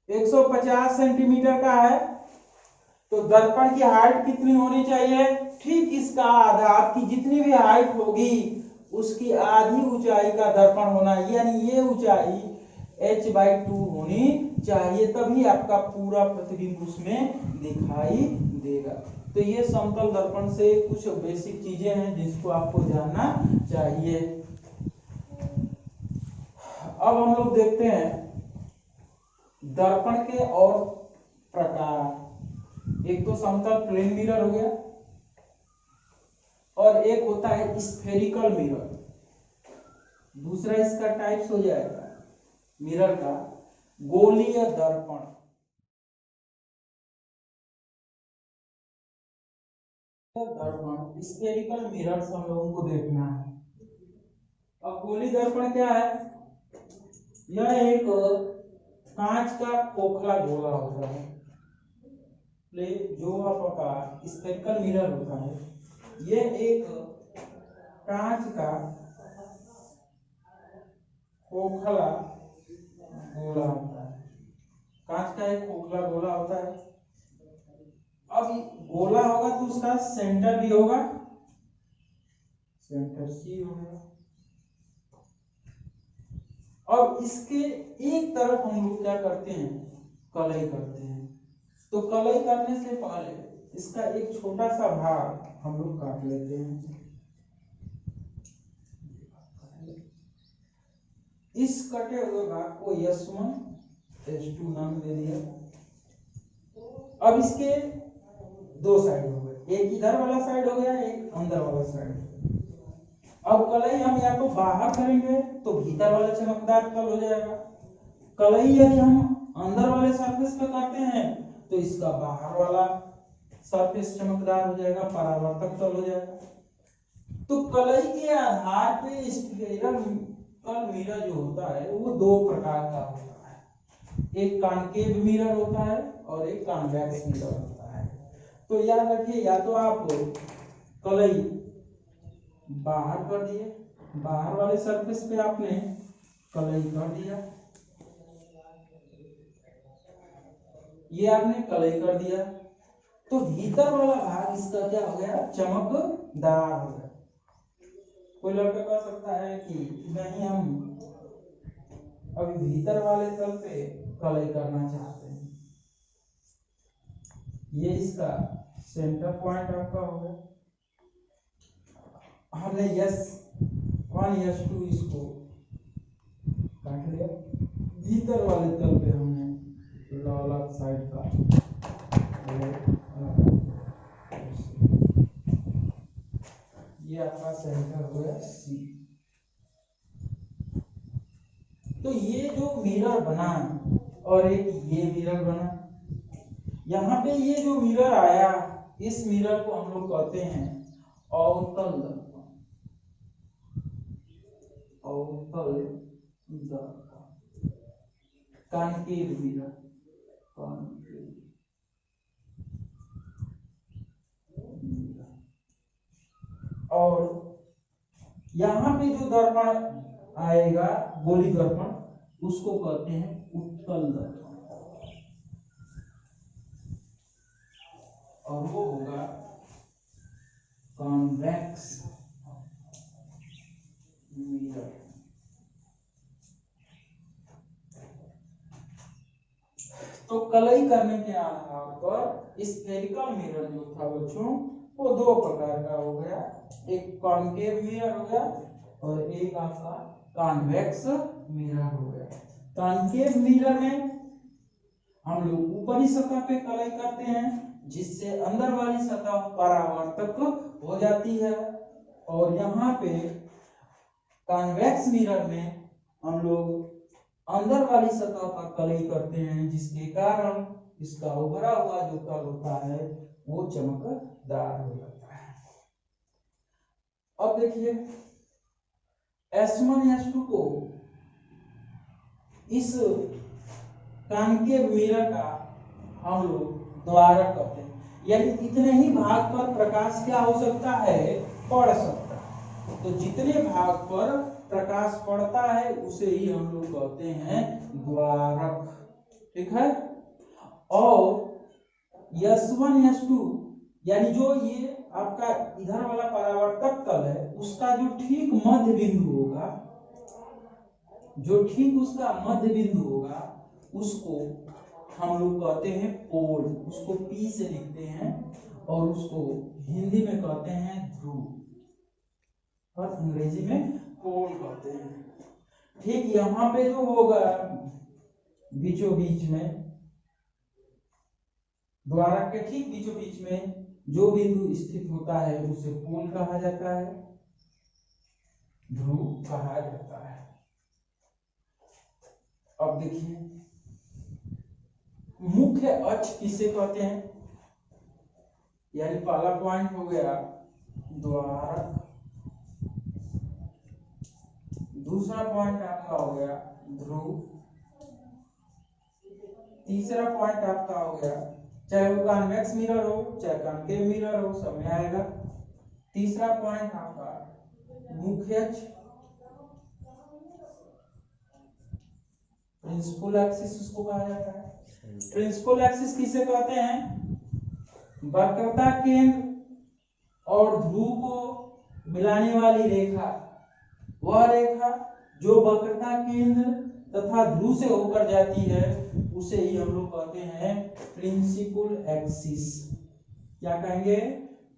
150 सेंटीमीटर का है तो दर्पण की हाइट कितनी होनी चाहिए, ठीक इसका आधा, आपकी जितनी भी हाइट होगी उसकी आधी ऊंचाई का दर्पण होना, यानी ये ऊंचाई h/2 होनी चाहिए, तभी आपका पूरा प्रतिबिंब उसमें दिखाई देगा। तो ये समतल दर्पण से कुछ बेसिक चीजें हैं जिसको आपको जानना चाहिए। अब हम लोग देखते हैं दर्पण के और प्रकार। एक तो समतल प्लेन मिरर हो गया और एक होता है स्फेरिकल मिरर। दूसरा इसका टाइप्स हो जाएगा मिरर का गोलीय दर्पण। दर्पण स्फेरिकल मिरर्स हम लोगों को देखना है। अब गोली दर्पण क्या है, यह एक कांच का खोखला गोला होता है, जो आपका स्फेरिकल मिरर होता है, यह एक कांच का खोखला गोला होता है। कांच का एक खोखला गोला होता है। अब गोला होगा तो उसका सेंटर भी होगा, सेंटर सी होगा। अब इसके एक तरफ हम लोग क्या करते हैं, कलई करते हैं। तो कलई करने से पहले इसका एक छोटा सा भाग हम लोग काट लेते हैं। इस कटे हुए भाग को S1 S2 नाम दे दिया। अब इसके दो साइड हो गए, एक इधर वाला साइड हो गया, एक अंदर वाला साइड हो गया। अब कलई हम या तो बाहर करेंगे तो भीतर वाला चमकदार तल हो जाएगा। कलई यदि हम अंदर वाले सरफेस पे करते हैं तो इसका बाहर वाला सरफेस चमकदार हो जाएगा, परावर्तक तल हो जाएगा। तो कलई के आधार पे स्फेरिकल मिरर जो होता है वो दो प्रकार का होता है, एक कॉन्केव मिरर होता है और एक कॉन्वेक्स मिरर होता है। तो याद रखिए, या तो आप कलई बाहर कर दिए, बाहर वाले सरफेस पे आपने कलई कर दिया, ये आपने कलई कर दिया, तो भीतर वाला भाग इसका क्या हो गया, चमकदार हो गया। कोई लड़का कह सकता है कि नहीं, हम अभी भीतर वाले तल पे कलई करना चाहते हैं। ये इसका सेंटर पॉइंट आपका हो गया। हमने S1 S2 इसको काट लिया, भीतर वाले तल पे हमने अलग साइड का ये आपका सेंटर हो गया सी। तो ये जो मिरर बना और एक ये मिरर बना, यहाँ पे ये जो मिरर आया, इस मिरर को हम लोग कहते हैं अवतल दर्पण। अवतल दर्पण, कॉन्केव मिरर, कॉन्केव मिरर। और यहाँ पे जो दर्पण आएगा, गोली दर्पण, उसको कहते हैं उत्तल दर्पण, और वो होगा कॉन्वेक्स मिरर। तो कलई करने के आधार पर स्फेरिकल मिरर जो था बच्चों, वो दो प्रकार का हो गया, एक कॉन्केव मिरर हो गया और एक आपका कॉन्वेक्स मिरर हो गया। कॉन्केव मिरर में हम लोग ऊपरी सतह पे कलई करते हैं, जिससे अंदर वाली सतह परावर्तक हो जाती है, और यहाँ पे कॉन्वेक्स मिरर में हम लोग अंदर वाली सतह पर कलई करते हैं, जिसके कारण इसका उभरा हुआ जो तल होता है वो चमकदार हो जाता है। अब देखिए S1 S2 को इस कॉन्केव मिरर का हम लोग द्वारक कहते हैं, यानी इतने ही भाग पर प्रकाश क्या हो सकता है, पड़ सकता है। तो जितने भाग पर प्रकाश पड़ता है उसे ही हम लोग कहते हैं द्वारक, ठीक है। और S1 S2 यानी जो ये आपका इधर वाला परावर्तक तल है, उसका जो ठीक मध्य बिंदु होगा, जो ठीक उसका मध्य बिंदु होगा, उसको हम लोग कहते हैं पोल, उसको P से लिखते हैं, और उसको हिंदी में कहते हैं ध्रुव और अंग्रेजी में पोल कहते हैं। ठीक यहाँ पे जो होगा बीचों बीच में, द्वारक के ठीक बीचों बीच में जो बिंदु स्थित होता है उसे पोल कहा जाता है, ध्रुव कहा जाता है। अब देखिए मुख्य अक्ष किसे कहते हैं, यानी पहला पॉइंट हो गया द्वारक, दूसरा पॉइंट आपका हो गया ध्रुव, तीसरा पॉइंट आपका हो गया, चाहे वो कॉन्वेक्स मिरर हो चाहे कॉन्केव मिरर हो, सब में आएगा। तीसरा पॉइंट आपका मुख्य अक्ष, प्रिंसिपल एक्सिस उसको कहा जाता है। प्रिंसिपल एक्सिस किसे कहते हैं, वक्रता केंद्र और ध्रुव को मिलाने वाली रेखा, वह रेखा जो वक्रता केंद्र तथा ध्रुव से होकर जाती है उसे ही हम लोग कहते हैं प्रिंसिपल एक्सिस। क्या कहेंगे,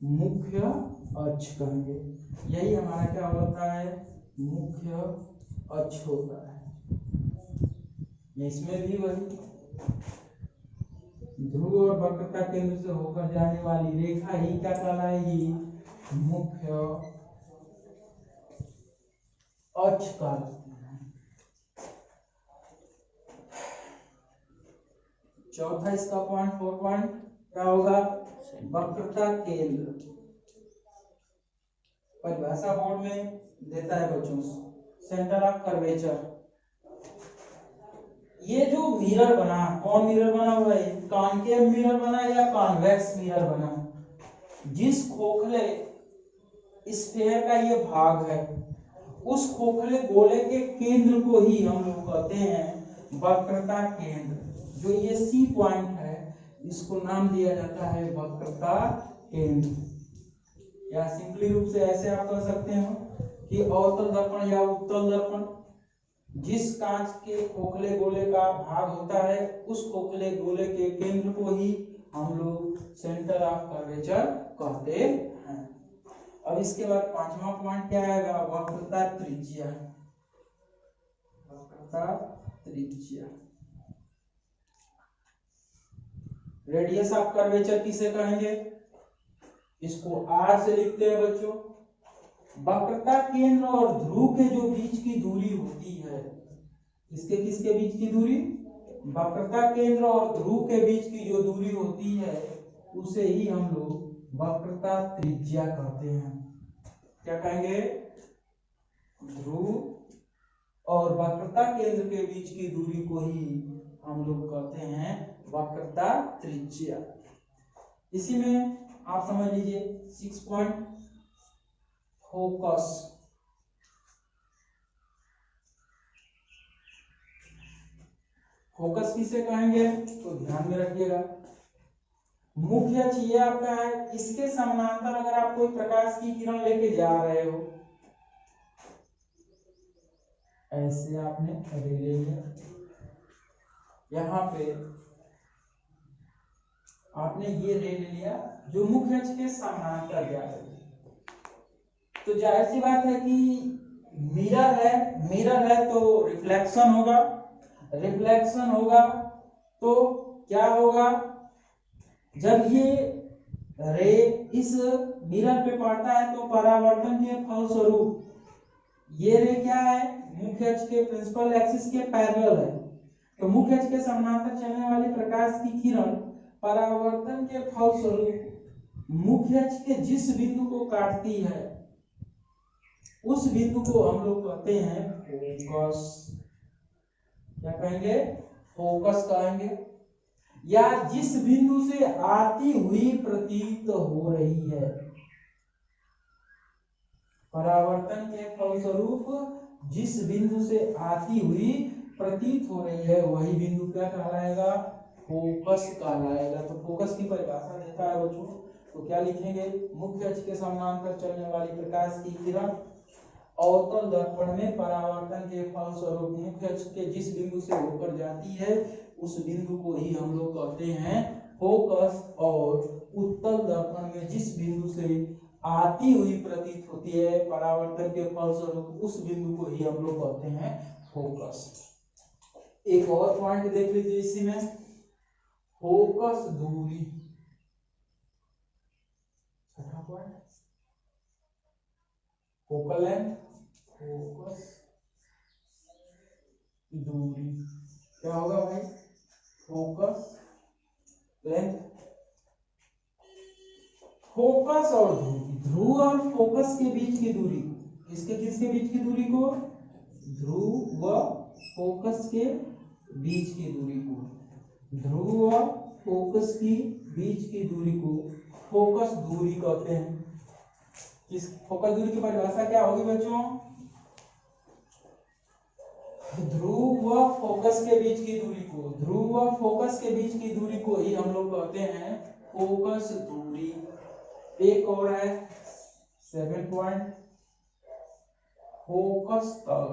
मुख्य अक्ष कहेंगे। यही हमारा क्या होता है, मुख्य अक्ष होता है। इसमें भी वही ध्रुव और वक्रता केंद्र से होकर जाने वाली रेखा ही क्या कहलाएगी, मुख्य अक्ष कहलाती है। चौथा इसका पॉइंट 4 पॉइंट क्या होगा, वक्रता केंद्र। परिभाषा बोर्ड में देता है बच्चों, सेंटर ऑफ कर्वेचर। ये जो मिरर बना, कौन मिरर बना हुआ है, कॉन्केव मिरर बना या कॉन्वेक्स मिरर बना, जिस खोखले स्फीयर का ये भाग है, उस खोखले गोले के केंद्र को ही हम लोग कहते हैं वक्रता केंद्र। जो ये सी पॉइंट है, इसको नाम दिया जाता है वक्रता केंद्र। या सिंपली रूप से ऐसे आप कह सकते हो कि अवतल दर्पण या उत्तल दर्पण, जिस कांच के खोखले गोले का भाग होता है, उस खोखले गोले के केंद्र को ही हम लोग सेंटर ऑफ कर्वेचर कहते हैं। अब इसके बाद पांचवा पॉइंट क्या आएगा, वक्रता त्रिज्या। वक्रता त्रिज्या, रेडियस ऑफ कर्वेचर किसे कहेंगे, इसको R से लिखते हैं बच्चों, वक्रता केंद्र और ध्रुव के जो बीच की दूरी होती है, किसके किसके बीच की दूरी, वक्रता केंद्र और ध्रुव के बीच की जो दूरी होती है उसे ही हम लोग वक्रता त्रिज्या कहते हैं। क्या कहेंगे, ध्रुव और वक्रता केंद्र के बीच की दूरी को ही हम लोग कहते हैं वक्रता त्रिज्या। इसी में आप समझ लीजिए 6 पॉइंट फोकस। फोकस किसे कहेंगे तो ध्यान में रखिएगा, मुख्य अक्ष ये आपका है, इसके समानांतर अगर आप कोई प्रकाश की किरण लेके जा रहे हो, ऐसे आपने रे ले लिया, यहाँ पे आपने ये रे ले लिया जो मुख्य अक्ष के समानांतर जा रही है, तो जाहिर सी बात है कि मिरर है तो रिफ्लेक्शन होगा, रिफ्लेक्शन होगा तो क्या होगा, जब ये रे इस मिरर पे पड़ता है तो परावर्तन के फलस्वरूप ये रे क्या है, मुख्य अक्ष के प्रिंसिपल एक्सिस के पैरेलल है, तो मुख्य अक्ष के समानांतर चलने वाली प्रकाश की किरण परावर्तन के फलस्वरूप मुख्य अक्ष के जिस बिंदु को काटती है उस बिंदु को हम लोग कहते हैं फोकस। क्या कहेंगे, फोकस कहेंगे, या जिस बिंदु से आती हुई प्रतीत हो रही है, परावर्तन के फलस्वरूप जिस बिंदु से आती हुई प्रतीत हो रही है वही बिंदु क्या कहलाएगा, फोकस कहलाएगा। तो फोकस की परिभाषा देता है बच्चों, तो क्या लिखेंगे, मुख्य अक्ष के समानांतर चलने वाली प्रकाश की किरण अवतल दर्पण में परावर्तन के फलस्वरूप मुख्य अक्ष के जिस बिंदु से होकर जाती है उस बिंदु को ही हम लोग कहते हैं फोकस, और उत्तल दर्पण में जिस बिंदु से आती हुई प्रतीत होती है परावर्तन के फलस्वरूप उस बिंदु को ही हम लोग कहते हैं फोकस। एक और पॉइंट देख लीजिए इसी में, फोकस दूरी, छठा पॉइंट, फोकल लेंथ, फोकस दूरी, क्या होगा भाई, फोकस लेंथ, फोकस और ध्रुव और फोकस के बीच की दूरी, किसके किसके बीच की दूरी को, ध्रुव व फोकस के बीच की दूरी को, ध्रुव व फोकस की बीच की दूरी को फोकस दूरी कहते हैं। किस फोकस दूरी की परिभाषा क्या होगी बच्चों, ध्रुव व फोकस के बीच की दूरी को, ध्रुव व फोकस के बीच की दूरी को ही हम लोग कहते हैं फोकस दूरी। एक और है 7 पॉइंट, फोकस तल,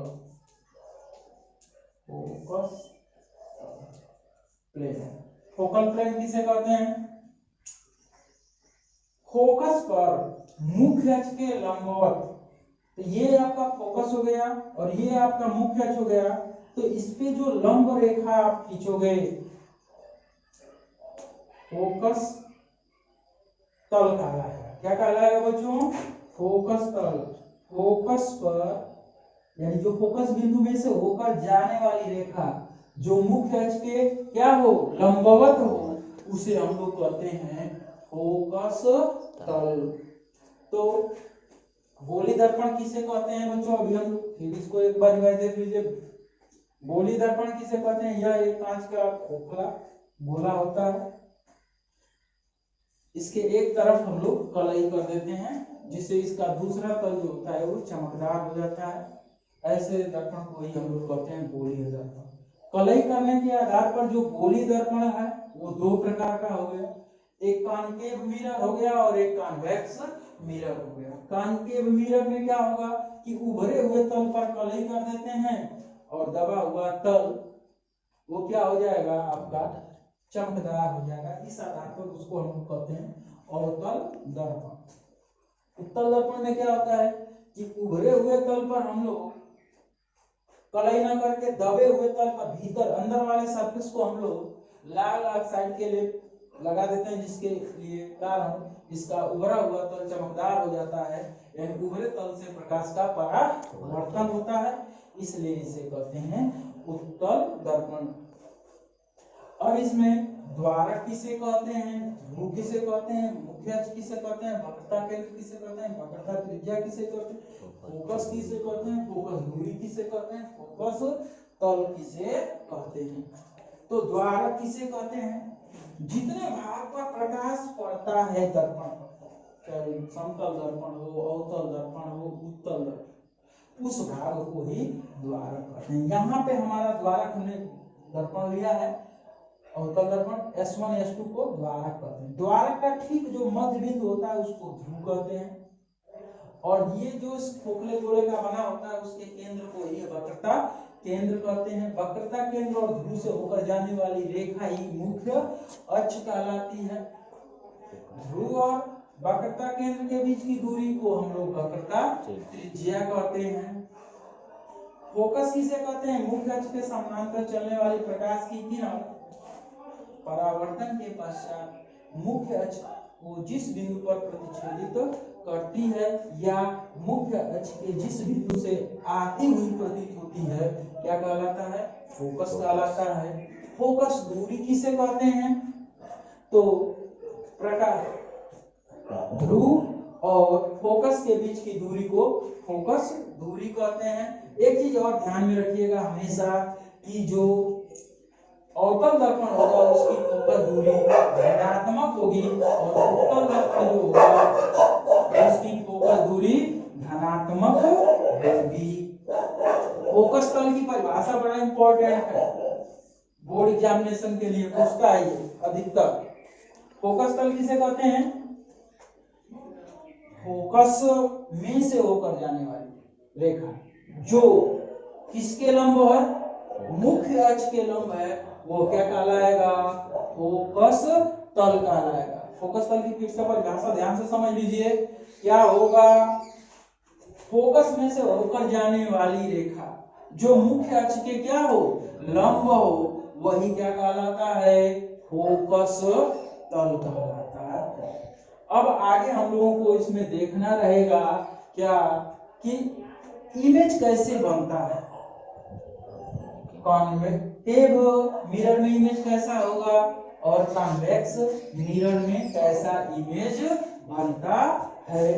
फोकस प्लेन। फोकल प्लेन किसे कहते हैं, फोकस पर मुख्य अक्ष के लंबवत, तो ये आपका फोकस हो गया और ये आपका मुख्य अक्ष हो गया, तो इस पे जो लंब रेखा आप खींचोगे फोकस तल कहलाएगा। क्या कहलाएगा बच्चों, फोकस तल। फोकस पर यानी जो फोकस बिंदु में से होकर जाने वाली रेखा जो मुख्य अक्ष के क्या हो, लंबवत हो, उसे हम लोग कहते हैं फोकस तल। तो गोली दर्पण किसे कहते हैं बच्चों, अभी हम फिर इसको एक बार देख लीजिए। गोली दर्पण किसे कहते हैं, यह एक कांच का खोखला गोला होता है, इसके एक तरफ हम लोग कलई कर देते हैं जिससे इसका दूसरा तल जो होता है वो चमकदार हो जाता है। ऐसे दर्पण को ही हम लोग कहते हैं गोली दर्पण। कलई करने के आधार पर जो गोली दर्पण है वो दो प्रकार का हो गया, एक कॉनकेव मिरर हो गया और एक कॉन्वेक्स मिरर हो गया। कॉनकेव मिरर में क्या होगा कि उभरे हुए तल पर कलई कर देते हैं और दबा हुआ तल वो क्या हो जाएगा, आपका चमकदार हो जाएगा। इस आधार पर उसको हम लोग कहते हैं अवतल दर्पण। उत्तल दर्पण में क्या होता है कि उभरे हुए तल पर हम लोग कलई ना करके दबे हुए तल पर भीतर अंदर वाले सरफेस को हम लोग लाल ऑक्साइड के लिए लगा देते हैं, जिसके लिए कारण इसका उभरा हुआ तल चमकदार हो जाता है। यानी उभरे तल से प्रकाश का परावर्तन होता है, इसलिए इसे कहते हैं उत्तल दर्पण। अब इसमें द्वारक किसे कहते हैं, ध्रुव किसे कहते हैं, मुख्य अक्ष किसे कहते हैं, वक्रता केंद्र किसे कहते हैं, वक्रता त्रिज्या किसे कहते हैं, फोकस किसे कहते हैं, फोकस दूरी किसे कहते हैं, फोकस तल किसे कहते हैं। तो द्वारक किसे कहते हैं, जितने भाग पर प्रकाश पड़ता है दर्पण पर, चाहे समतल दर्पण हो, अवतल दर्पण हो, उत्तल दर्पण, उस भाग को ही द्वारक कहते हैं। यहाँ पे हमारा द्वारक हमने दर्पण लिया है अवतल दर्पण, S1 S2 को द्वारक कहते हैं। द्वारक का ठीक जो मध्य बिंदु होता है उसको ध्रुव कहते हैं, और ये जो खोखले गोले का बना होता है उसके केंद्र को ही वक्रता केंद्र कहते हैं। वक्रता केंद्र और ध्रुव से होकर जाने वाली रेखा ही मुख्य अक्ष कहलाती है। ध्रुव और वक्रता केंद्र के बीच की दूरी को हम लोग वक्रता त्रिज्या कहते हैं। फोकस किसे कहते हैं, मुख्य अक्ष के समानांतर चलने वाली प्रकाश की किरण परावर्तन के पश्चात मुख्य अक्ष को जिस बिंदु पर प्रतिच्छेदित करती है या मुख्य अक्ष के जिस बिंदु से आती हुई प्रतीत होती है क्या कहलाता है, फोकस कहलाता है। फोकस दूरी किसे कहते हैं, तो प्रकाश ध्रुव और फोकस के बीच की दूरी को फोकस दूरी कहते हैं। एक चीज और ध्यान में रखिएगा हमेशा कि जो अवतल दर्पण होगा उसकी फोकस दूरी ऋणात्मक होगी और उत्तल दर्पण जो होगा उसकी फोकस दूरी धनात्मक होगी। फोकस तल की परिभाषा बड़ा इंपॉर्टेंट है, बोर्ड एग्जामिनेशन के लिए पूछता है ये अधिकतर। फोकस तल किसे कहते हैं, फोकस में से होकर जाने वाली रेखा जो किसके लंब है, मुख्य अक्ष के लंब है, वो क्या कहलाएगा, फोकस तल कहलाएगा। फोकस तल की फिर से परिभाषा ध्यान से समझ लीजिए, क्या होगा, फोकस में से होकर जाने वाली रेखा जो मुख्य अक्ष के क्या हो, लंब हो, वही क्या कहलाता है, फोकस तल कहलाता है। अब आगे हम लोगों को इसमें देखना रहेगा क्या कि इमेज कैसे बनता है, कॉन्वेक्टिव मिरर में इमेज कैसा होगा और कॉन्वेक्स मिरर में कैसा इमेज बनता है।